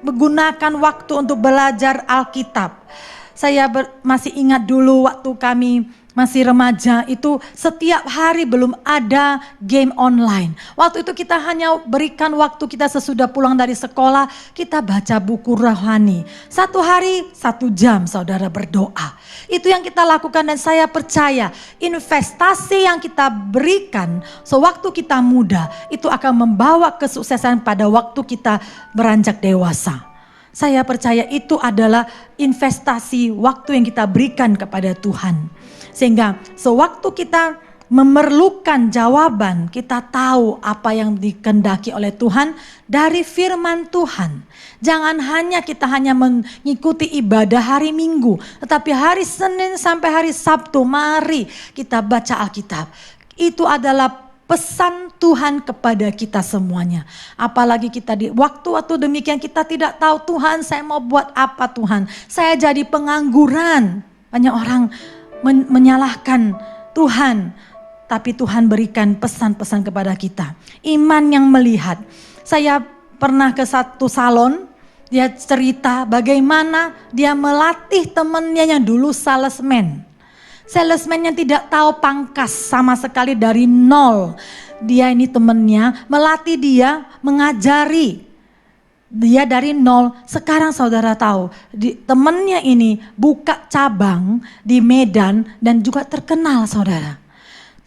menggunakan waktu untuk belajar Alkitab. Saya masih ingat dulu waktu kami masih remaja itu setiap hari belum ada game online. Waktu itu kita hanya berikan waktu kita sesudah pulang dari sekolah, kita baca buku rohani. 1 hari 1 jam saudara berdoa. Itu yang kita lakukan dan saya percaya investasi yang kita berikan sewaktu kita muda itu akan membawa kesuksesan pada waktu kita beranjak dewasa. Saya percaya itu adalah investasi waktu yang kita berikan kepada Tuhan. Sehingga sewaktu kita memerlukan jawaban, kita tahu apa yang dikehendaki oleh Tuhan dari firman Tuhan. Jangan hanya kita mengikuti ibadah hari Minggu, tetapi hari Senin sampai hari Sabtu mari kita baca Alkitab. Itu adalah pesan Tuhan kepada kita semuanya. Apalagi kita di waktu-waktu demikian kita tidak tahu Tuhan saya mau buat apa Tuhan. Saya jadi pengangguran. Banyak orang menyalahkan Tuhan. Tapi Tuhan berikan pesan-pesan kepada kita. Iman yang melihat. Saya pernah ke satu salon. Dia cerita bagaimana dia melatih temannya yang dulu salesman. Salesman yang tidak tahu pangkas sama sekali dari nol. Dia ini temannya melatih dia, mengajari dia dari nol. Sekarang saudara tahu temannya ini buka cabang di Medan dan juga terkenal saudara.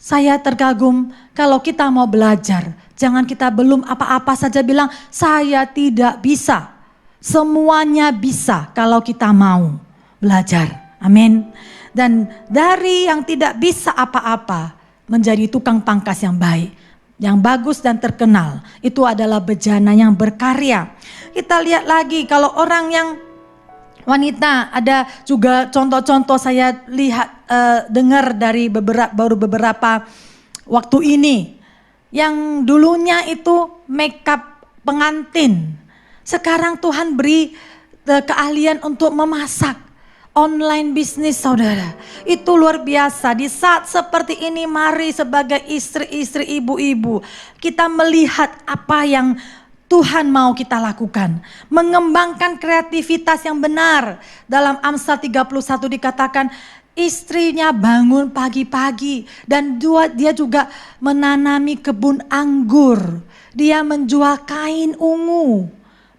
Saya terkagum kalau kita mau belajar. Jangan kita belum apa-apa saja bilang saya tidak bisa. Semuanya bisa kalau kita mau belajar. Amin. Dan dari yang tidak bisa apa-apa menjadi tukang pangkas yang baik, yang bagus dan terkenal. Itu adalah bejana yang berkarya. Kita lihat lagi kalau orang yang wanita, ada juga contoh-contoh saya lihat dengar dari beberapa waktu ini. Yang dulunya itu makeup pengantin. Sekarang Tuhan beri keahlian untuk memasak. Online bisnis saudara, itu luar biasa. Di saat seperti ini mari sebagai istri-istri, ibu-ibu, kita melihat apa yang Tuhan mau kita lakukan. Mengembangkan kreativitas yang benar. Dalam Amsal 31 dikatakan istrinya bangun pagi-pagi dan dia juga menanami kebun anggur. Dia menjual kain ungu.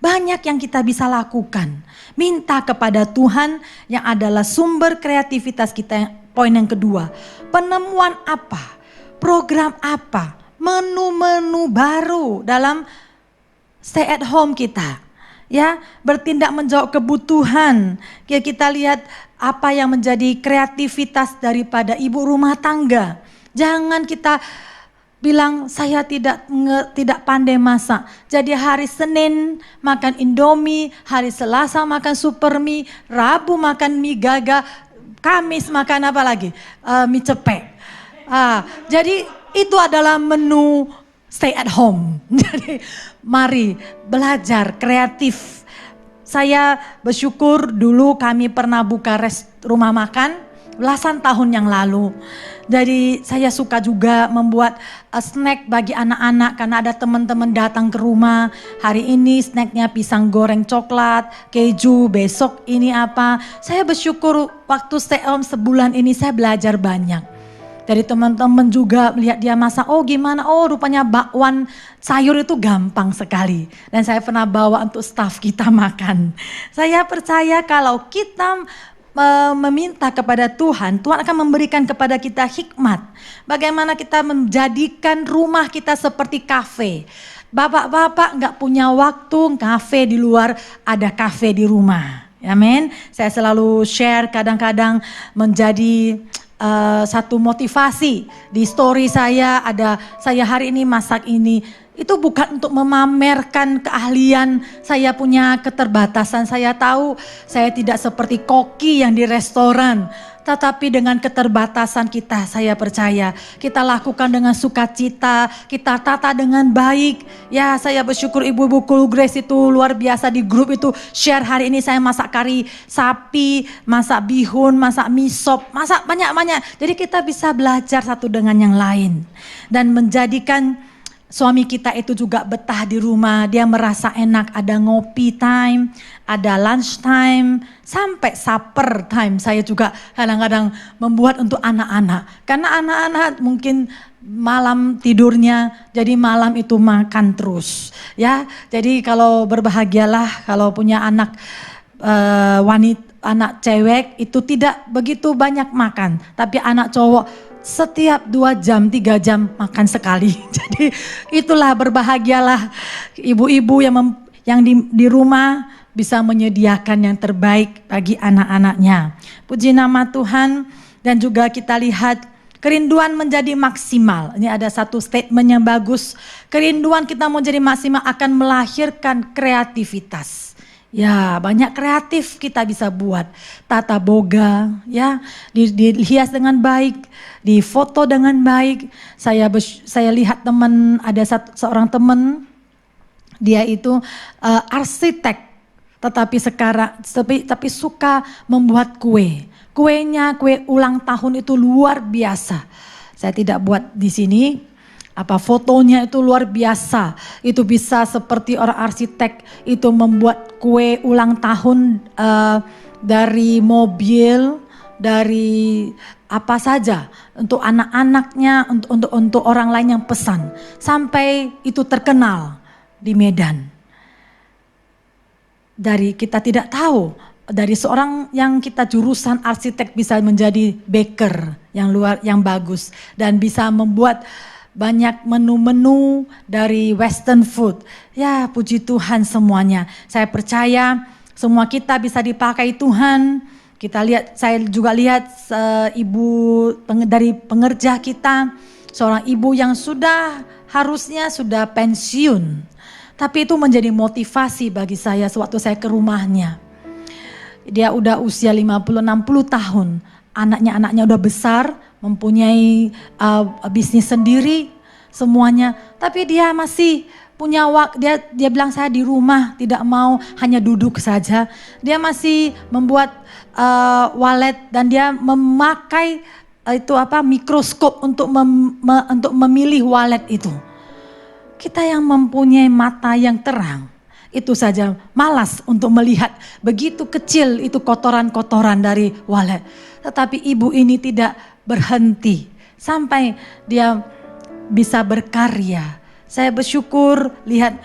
Banyak yang kita bisa lakukan. Minta kepada Tuhan yang adalah sumber kreativitas kita. Poin yang kedua, penemuan apa? Program apa? Menu-menu baru dalam stay at home kita. Ya, bertindak menjawab kebutuhan. Kita lihat apa yang menjadi kreativitas daripada ibu rumah tangga. Jangan kita bilang saya tidak pandai masak. Jadi hari Senin makan Indomie, hari Selasa makan super mie, Rabu makan mie gaga, Kamis makan apa lagi? Mie cepek. Jadi itu adalah menu stay at home. Jadi mari belajar kreatif. Saya bersyukur dulu kami pernah buka rumah makan belasan tahun yang lalu. Jadi saya suka juga membuat snack bagi anak-anak karena ada teman-teman datang ke rumah. Hari ini snacknya pisang goreng coklat, keju, besok ini apa. Saya bersyukur waktu stay home sebulan ini saya belajar banyak. Jadi teman-teman juga melihat dia masak, oh gimana, oh rupanya bakwan sayur itu gampang sekali. Dan saya pernah bawa untuk staf kita makan. Saya percaya kalau kita meminta kepada Tuhan, Tuhan akan memberikan kepada kita hikmat. Bagaimana kita menjadikan rumah kita seperti kafe. Bapak-bapak gak punya waktu kafe di luar, ada kafe di rumah. Amin. Saya selalu share kadang-kadang menjadi satu motivasi. Di story saya ada, saya hari ini masak ini. Itu bukan untuk memamerkan keahlian, saya punya keterbatasan. Saya tahu saya tidak seperti koki yang di restoran. Tetapi dengan keterbatasan kita, saya percaya kita lakukan dengan sukacita, kita tata dengan baik. Ya, saya bersyukur ibu-ibu Cool Grace itu luar biasa di grup itu share hari ini saya masak kari sapi, masak bihun, masak mie sop, masak banyak-banyak. Jadi kita bisa belajar satu dengan yang lain dan menjadikan suami kita itu juga betah di rumah, dia merasa enak, ada ngopi time, ada lunch time, sampai supper time. Saya juga kadang-kadang membuat untuk anak-anak. Karena anak-anak mungkin malam tidurnya, jadi malam itu makan terus. Ya, jadi kalau berbahagialah kalau punya anak wanita, anak cewek itu tidak begitu banyak makan. Tapi anak cowok setiap 2 jam, 3 jam makan sekali. Jadi itulah berbahagialah ibu-ibu yang di rumah bisa menyediakan yang terbaik bagi anak-anaknya. Puji nama Tuhan. Dan juga kita lihat kerinduan menjadi maksimal. Ini ada satu statement yang bagus. Kerinduan kita menjadi maksimal akan melahirkan kreativitas. Ya, banyak kreatif kita bisa buat. Tata boga, ya, dihias dengan baik, difoto dengan baik. Saya lihat teman, ada seorang teman, dia itu arsitek, tapi suka membuat kue. Kuenya, kue ulang tahun itu luar biasa. Saya tidak buat di sini. Fotonya itu luar biasa. Itu bisa seperti orang arsitek itu membuat kue ulang tahun dari mobil, dari apa saja untuk anak-anaknya, untuk orang lain yang pesan, sampai itu terkenal di Medan. Dari kita tidak tahu, dari seorang yang kita jurusan arsitek bisa menjadi baker yang bagus dan bisa membuat banyak menu-menu dari western food. Ya, puji Tuhan semuanya. Saya percaya semua kita bisa dipakai Tuhan. Kita lihat, saya juga lihat ibu dari pengerja kita, seorang ibu yang harusnya sudah pensiun. Tapi itu menjadi motivasi bagi saya sewaktu saya ke rumahnya. Dia udah usia 50-60 tahun. Anaknya udah besar, mempunyai bisnis sendiri semuanya, tapi dia masih punya waktu. Dia bilang saya di rumah tidak mau hanya duduk saja. Dia masih membuat wallet dan dia memakai mikroskop untuk memilih wallet itu. Kita yang mempunyai mata yang terang itu saja malas untuk melihat begitu kecil itu kotoran-kotoran dari wallet. Tetapi ibu ini tidak berhenti sampai dia bisa berkarya. Saya bersyukur lihat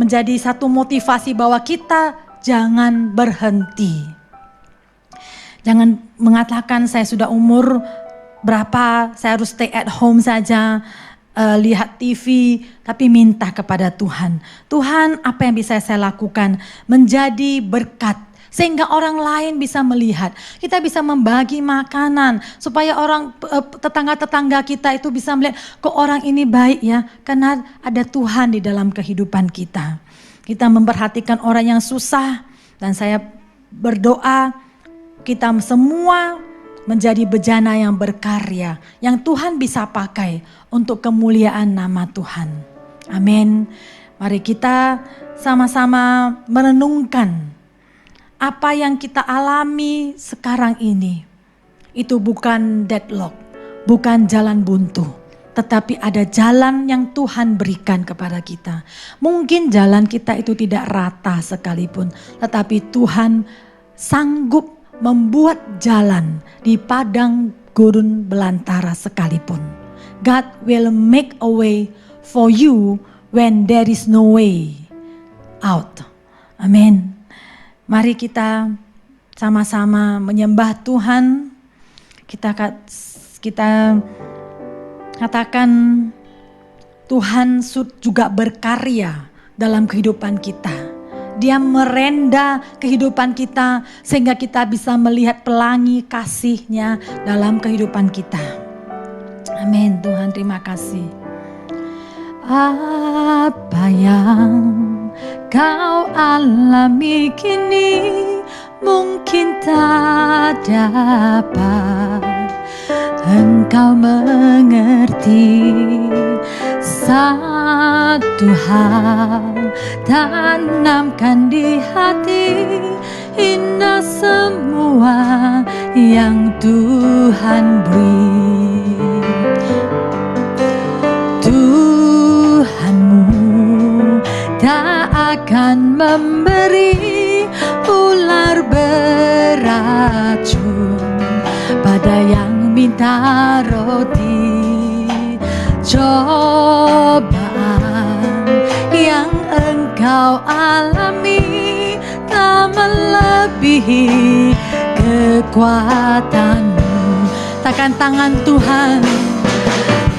menjadi satu motivasi bahwa kita jangan berhenti. Jangan mengatakan saya sudah umur berapa, saya harus stay at home saja, lihat TV, tapi minta kepada Tuhan. Tuhan, apa yang bisa saya lakukan menjadi berkat sehingga orang lain bisa melihat. Kita bisa membagi makanan supaya orang tetangga-tetangga kita itu bisa melihat kok orang ini baik ya, karena ada Tuhan di dalam kehidupan kita. Kita memperhatikan orang yang susah dan saya berdoa kita semua menjadi bejana yang berkarya, yang Tuhan bisa pakai untuk kemuliaan nama Tuhan. Amin. Mari kita sama-sama merenungkan apa yang kita alami sekarang ini. Itu bukan deadlock, bukan jalan buntu, tetapi ada jalan yang Tuhan berikan kepada kita. Mungkin jalan kita itu tidak rata sekalipun, tetapi Tuhan sanggup membuat jalan di padang gurun belantara sekalipun. God will make a way for you when there is no way out. Amin. Mari kita sama-sama menyembah Tuhan. Kita katakan Tuhan juga berkarya dalam kehidupan kita. Dia merenda kehidupan kita sehingga kita bisa melihat pelangi kasih-Nya dalam kehidupan kita. Amin. Tuhan, terima kasih. Apa yang kau alami kini mungkin tak dapat engkau mengerti. Satu hal tanamkan di hati, indah semua yang Tuhan beri. Tuhanmu tak akan memberi ular beracun pada yang minta roti. Cobaan yang engkau alami tak melebihi kekuatanmu. Takkan tangan Tuhan,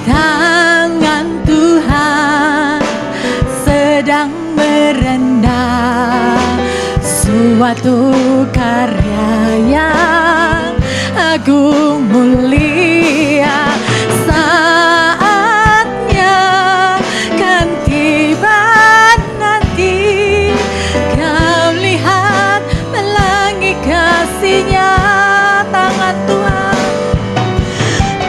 tangan Tuhan sedang merendah suatu karya yang agung mulia. Saatnya kan tiba nanti, kau lihat pelangi kasih-Nya. Tangan Tuhan,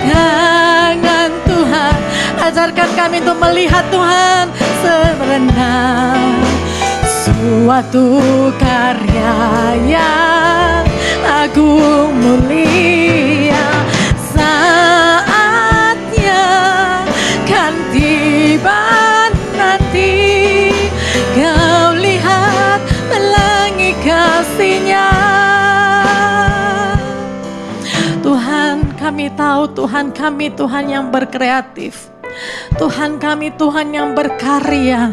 tangan Tuhan, ajarkan kami untuk melihat Tuhan serendah suatu karya yang agung mulia. Saatnya kan tiba nanti, kau lihat pelangi kasih-Nya. Tuhan, kami tahu Tuhan kami Tuhan yang berkreatif. Tuhan kami Tuhan yang berkarya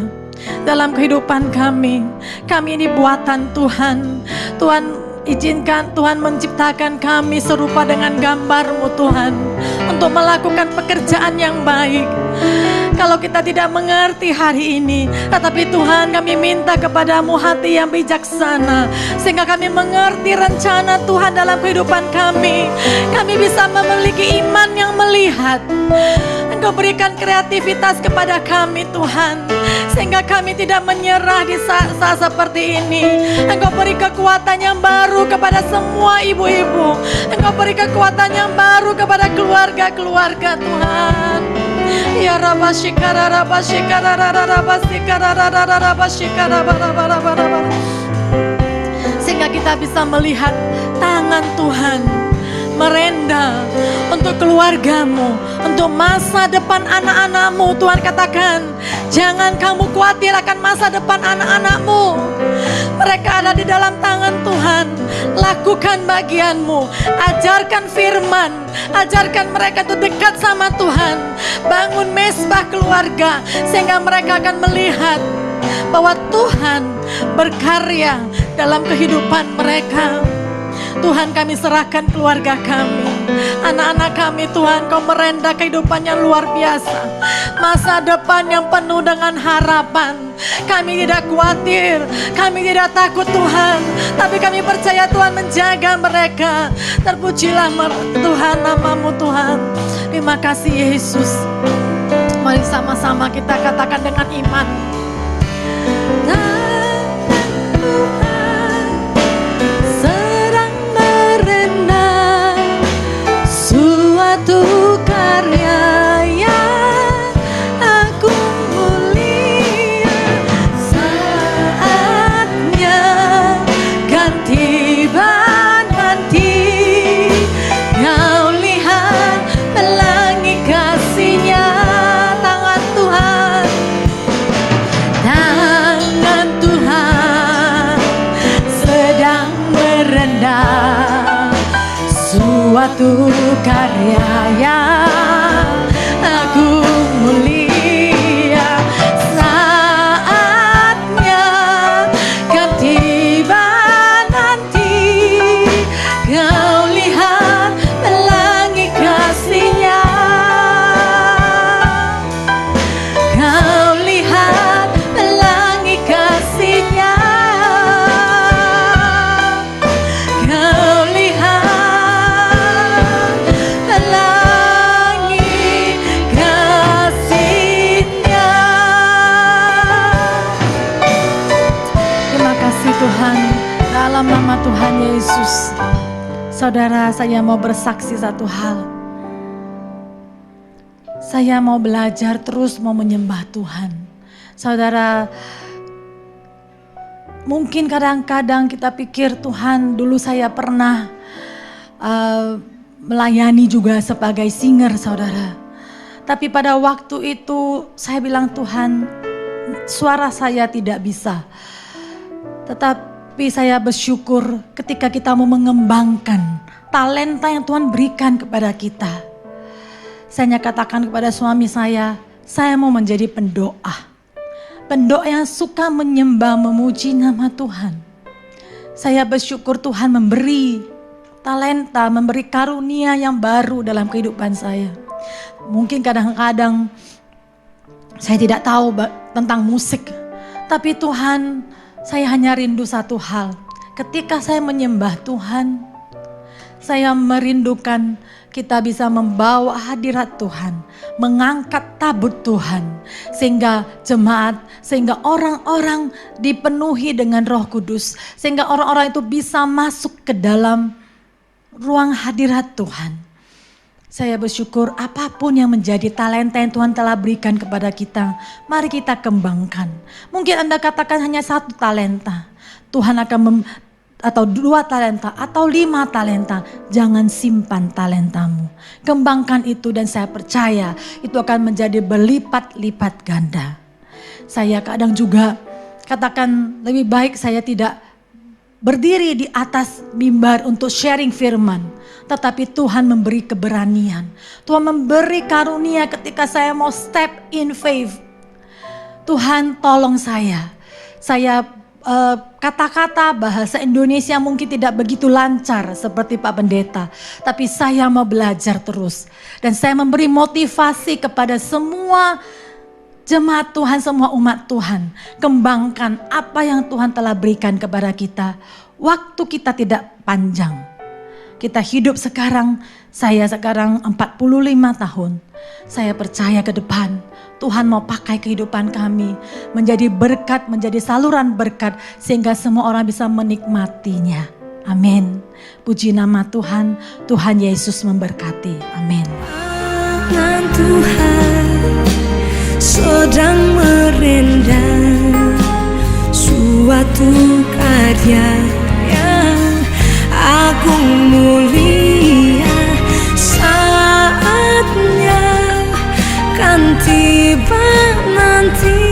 dalam kehidupan kami. Kami ini buatan Tuhan. Tuhan izinkan Tuhan menciptakan kami serupa dengan gambar-Mu Tuhan, untuk melakukan pekerjaan yang baik. Kalau kita tidak mengerti hari ini, tetapi Tuhan, kami minta kepadamu hati yang bijaksana, sehingga kami mengerti rencana Tuhan dalam kehidupan kami. Kami bisa memiliki iman yang melihat. Engkau berikan kreativitas kepada kami Tuhan, sehingga kami tidak menyerah di saat-saat seperti ini. Engkau beri kekuatan yang baru kepada semua ibu-ibu. Engkau beri kekuatan yang baru kepada keluarga-keluarga Tuhan. Ya Rabba Shikara Rabba Shikara Rabba Shikara Rabba Shikara Rabba, sehingga kita bisa melihat tangan Tuhan merenda untuk keluargamu, untuk masa depan anak-anakmu. Tuhan katakan, jangan kamu khawatir akan masa depan anak-anakmu. Mereka ada di dalam tangan Tuhan. Lakukan bagianmu, ajarkan firman, ajarkan mereka itu dekat sama Tuhan. Bangun mesbah keluarga, sehingga mereka akan melihat bahwa Tuhan berkarya dalam kehidupan mereka. Tuhan, kami serahkan keluarga kami, anak-anak kami Tuhan. Kau merenda kehidupan yang luar biasa, masa depan yang penuh dengan harapan. Kami tidak khawatir, kami tidak takut Tuhan, tapi kami percaya Tuhan menjaga mereka. Terpujilah Tuhan, nama-Mu Tuhan. Terima kasih Yesus. Mari sama-sama kita katakan dengan iman. Suatu karya yang agung mulia, saatnya kan tiba nanti, kau lihat pelangi kasih-Nya. Tangan Tuhan, tangan Tuhan sedang merendah suatu karya Saudara, saya mau bersaksi satu hal. Saya mau belajar terus mau menyembah Tuhan. Saudara, mungkin kadang-kadang kita pikir, Tuhan, dulu saya pernah melayani juga sebagai singer, saudara. Tapi pada waktu itu saya bilang, Tuhan, suara saya tidak bisa. Tetapi saya bersyukur ketika kita mau mengembangkan talenta yang Tuhan berikan kepada kita. Saya katakan kepada suami saya mau menjadi pendoa. Pendoa yang suka menyembah, memuji nama Tuhan. Saya bersyukur Tuhan memberi talenta, memberi karunia yang baru dalam kehidupan saya. Mungkin kadang-kadang saya tidak tahu tentang musik. Tapi Tuhan, saya hanya rindu satu hal. Ketika saya menyembah Tuhan, saya merindukan kita bisa membawa hadirat Tuhan, mengangkat tabut Tuhan, sehingga jemaat, sehingga orang-orang dipenuhi dengan Roh Kudus, sehingga orang-orang itu bisa masuk ke dalam ruang hadirat Tuhan. Saya bersyukur apapun yang menjadi talenta yang Tuhan telah berikan kepada kita, mari kita kembangkan. Mungkin Anda katakan hanya 1 talenta, Tuhan akan atau 2 talenta atau 5 talenta, jangan simpan talentamu. Kembangkan itu dan saya percaya itu akan menjadi berlipat-lipat ganda. Saya kadang juga katakan lebih baik saya tidak berdiri di atas mimbar untuk sharing firman. Tetapi Tuhan memberi keberanian. Tuhan memberi karunia ketika saya mau step in faith. Tuhan tolong saya. Saya kata-kata bahasa Indonesia mungkin tidak begitu lancar seperti Pak Pendeta. Tapi saya mau belajar terus. Dan saya memberi motivasi kepada semua jemaat Tuhan, semua umat Tuhan. Kembangkan apa yang Tuhan telah berikan kepada kita. Waktu kita tidak panjang. Kita hidup sekarang, saya sekarang 45 tahun. Saya percaya ke depan Tuhan mau pakai kehidupan kami menjadi berkat, menjadi saluran berkat sehingga semua orang bisa menikmatinya. Amin. Puji nama Tuhan, Tuhan Yesus memberkati. Amin. Tangan Tuhan sedang merendam suatu karya yang agung mulia, saatnya kan tiba nanti.